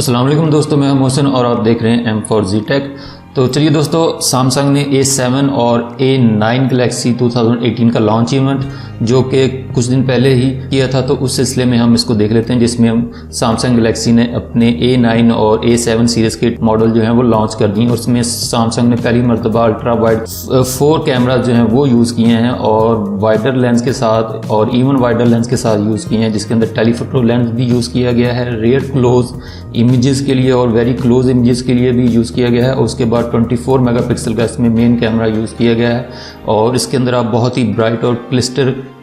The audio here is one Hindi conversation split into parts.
अस्सलाम वालेकुम दोस्तों, मैं मोहसिन और आप देख रहे हैं M4Z टेक। तो चलिए दोस्तों, सैमसंग ने A7 और A9 गैलेक्सी 2018 का लॉन्च इवेंट जो कि कुछ दिन पहले ही किया था, तो उस सिलसिले में हम इसको देख लेते हैं, जिसमें हम सैमसंग गैलेक्सी ने अपने A9 और A7 सीरीज़ के मॉडल जो हैं वो लॉन्च कर दिए। और उसमें सैमसंग ने पहली मरतबा अल्ट्रा वाइड 4 कैमरा जो हैं वो यूज़ किए हैं और वाइडर लेंस के साथ और इवन वाइडर लेंस के साथ यूज़ किए हैं, जिसके अंदर टेलीफोटो लेंस भी यूज़ किया गया है, रेयर क्लोज इमेजेस के लिए और वेरी क्लोज इमेजेस के लिए भी यूज़ किया गया है। और उसके बाद 24 मेगापिक्सल का इसमें मेन कैमरा यूज़ किया गया है और इसके अंदर आप बहुत ही ब्राइट और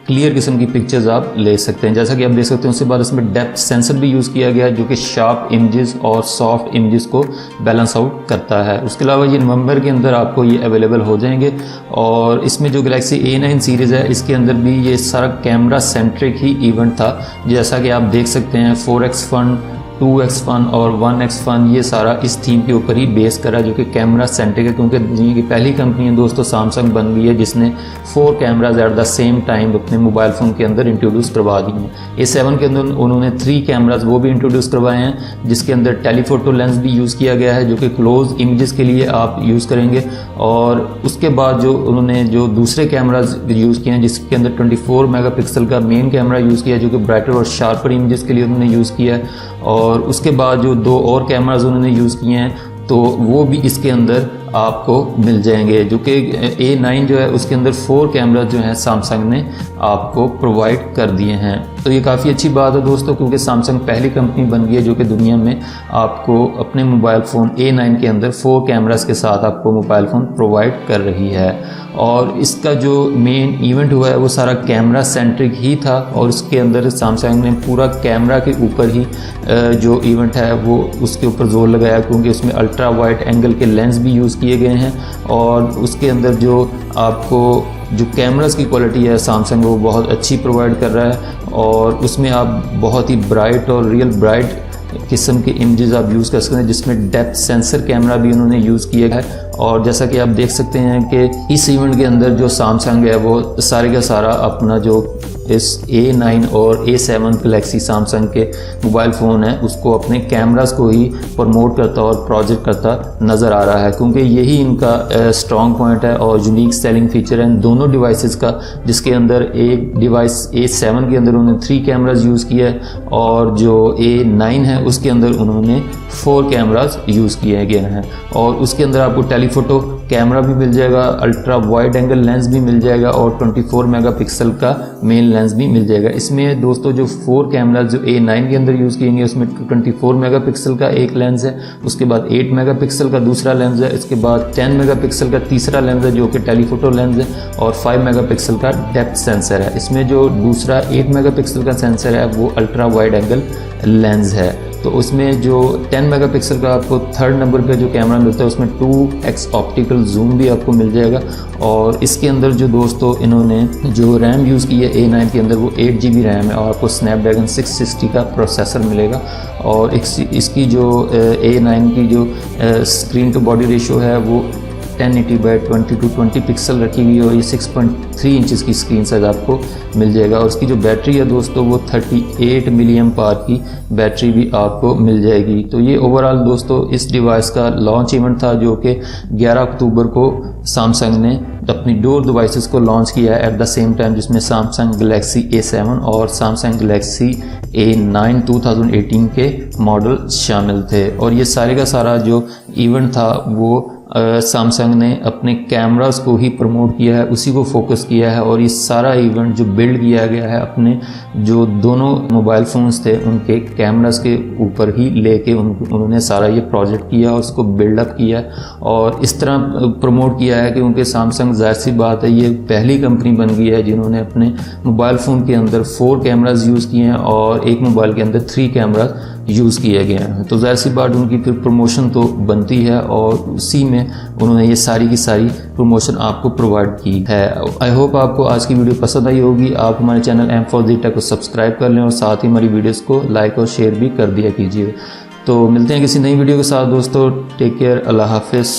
क्लियर किस्म की पिक्चर्स आप ले सकते हैं, जैसा कि आप देख सकते हैं। उसके बाद इसमें डेप्थ सेंसर भी यूज़ किया गया है जो कि शार्प इमेजेस और सॉफ्ट इमेजेस को बैलेंस आउट करता है। उसके अलावा ये नवंबर के अंदर आपको ये अवेलेबल हो जाएंगे। और इसमें जो गैलेक्सी A9 सीरीज़ है इसके अंदर भी ये सारा कैमरा सेंट्रिक ही इवेंट था, जैसा कि आप देख सकते हैं। 4x फन, 2x फन और 1x फन, ये सारा इस थीम के ऊपर ही बेस करा जो कि कैमरा सेंट्रिक है, क्योंकि दुनिया की पहली कंपनी है दोस्तों सैमसंग बन गई है जिसने 4 cameras at the same time अपने मोबाइल फ़ोन के अंदर इंट्रोड्यूस करवा दी हैं। A7 के अंदर उन्होंने 3 कैमराज वो भी इंट्रोड्यूस करवाए हैं, जिसके अंदर टेलीफोटो लेंस भी यूज़ किया गया है जो कि क्लोज इमेजेस के लिए आप यूज़ करेंगे। और उसके बाद जो उन्होंने जो दूसरे कैमराज यूज़ किए हैं, जिसके अंदर 24 मेगापिक्सल का मेन कैमरा यूज़ किया है जो कि ब्राइटर और शार्पर इमेजेस के लिए उन्होंने यूज़ किया है। और उसके बाद जो 2 और कैमराज उन्होंने यूज़ किए हैं तो वो भी इसके अंदर आपको मिल जाएंगे, जो कि A9 जो है उसके अंदर 4 कैमरा जो हैं सैमसंग ने आपको प्रोवाइड कर दिए हैं। तो ये काफ़ी अच्छी बात है दोस्तों, क्योंकि सैमसंग पहली कंपनी बन गई है जो कि दुनिया में आपको अपने मोबाइल फ़ोन A9 के अंदर 4 कैमरास के साथ आपको मोबाइल फ़ोन प्रोवाइड कर रही है। और इसका जो मेन इवेंट हुआ है वो सारा कैमरा सेंट्रिक ही था और उसके अंदर सैमसंग ने पूरा कैमरा के ऊपर ही जो इवेंट है वो उसके ऊपर जोर लगाया, क्योंकि उसमें अल्ट्रा वाइड एंगल के लेंस भी यूज़ किए गए हैं। और उसके अंदर जो आपको जो कैमरास की क्वालिटी है सैमसंग वो बहुत अच्छी प्रोवाइड कर रहा है और उसमें आप बहुत ही ब्राइट और रियल ब्राइट किस्म के इमेजेस आप यूज़ कर सकते हैं, जिसमें डेप्थ सेंसर कैमरा भी उन्होंने यूज़ किया है। और जैसा कि आप देख सकते हैं कि इस इवेंट के अंदर जो सैमसंग है वो सारे का सारा अपना जो इस A9 और A7 गैलेक्सी सैमसंग के मोबाइल फ़ोन है उसको अपने कैमरास को ही प्रमोट करता और प्रोजेक्ट करता नज़र आ रहा है, क्योंकि यही इनका स्ट्रॉन्ग पॉइंट है और यूनिक सेलिंग फीचर है इन दोनों डिवाइसेस का, जिसके अंदर एक डिवाइस A7 के अंदर उन्होंने 3 कैमराज यूज़ किया है और जो A9 है उसके अंदर उन्होंने 4 कैमराज यूज़ किए गए हैं। और उसके अंदर आपको टेलीफोटो कैमरा भी मिल जाएगा, अल्ट्रा वाइड एंगल लेंस भी मिल जाएगा और 24 मेगापिक्सल का मेन लेंस भी मिल जाएगा। इसमें दोस्तों जो 4 कैमराज जो A9 के अंदर यूज़ किएंगे उसमें 24 मेगापिक्सल का एक लेंस है, उसके बाद 8 मेगापिक्सल का दूसरा लेंस है, इसके बाद 10 मेगापिक्सल का तीसरा लेंस है जो कि टेलीफोटो लेंस है और 5 मेगापिक्सल का डेप्थ सेंसर है। इसमें जो दूसरा 8 मेगापिक्सल का सेंसर है वो अल्ट्रा वाइड एंगल लेंस है। तो उसमें जो 10 मेगापिक्सल का आपको 3rd नंबर पे जो कैमरा मिलता है उसमें 2x ऑप्टिकल जूम भी आपको मिल जाएगा। और इसके अंदर जो दोस्तों इन्होंने जो रैम यूज़ की है A9 के अंदर वो 8 GB रैम है और आपको स्नैपड्रैगन 660 का प्रोसेसर मिलेगा। और इसकी जो A9 की जो स्क्रीन टू बॉडी रेशो है वो 1080x2020 पिक्सल रखी हुई है और ये 6.3 इंचज़ की स्क्रीन साइज आपको मिल जाएगा। और इसकी जो बैटरी है दोस्तों वो 38 मिलियम पावर की बैटरी भी आपको मिल जाएगी। तो ये ओवरऑल दोस्तों इस डिवाइस का लॉन्च इवेंट था जो कि 11 अक्टूबर को सैमसंग ने अपनी 2 डिवाइसेस को लॉन्च किया है एट द सेम टाइम, जिसमें सैमसंग गैलेक्सी A7 और सैमसंग गैलेक्सी A9 2018 के मॉडल शामिल थे। और ये सारे का सारा जो इवेंट था वो सैमसंग ने अपने कैमरास को ही प्रमोट किया है, उसी को फोकस किया है। और ये सारा इवेंट जो बिल्ड किया गया है अपने जो दोनों मोबाइल फ़ोन्स थे उनके कैमरास के ऊपर ही लेके उन्होंने सारा ये प्रोजेक्ट किया और उसको बिल्डअप किया और इस तरह प्रमोट किया है, क्योंकि सैमसंग ज़ाहिर सी बात है ये पहली कंपनी बन गई है जिन्होंने अपने मोबाइल फ़ोन के अंदर 4 कैमराज यूज़ किए हैं और एक मोबाइल के अंदर 3 कैमराज यूज़ किए गए हैं। तो ज़ाहिर सी बात उनकी फिर प्रमोशन तो बनती है और उसी में उन्होंने ये सारी की सारी प्रमोशन आपको प्रोवाइड की है। आई होप आपको आज की वीडियो पसंद आई होगी। आप हमारे चैनल M4Z टेक को सब्सक्राइब कर लें और साथ ही हमारी वीडियोस को लाइक और शेयर भी कर दिया कीजिए। तो मिलते हैं किसी नई वीडियो के साथ दोस्तों। टेक केयर, अल्लाह हाफिज़।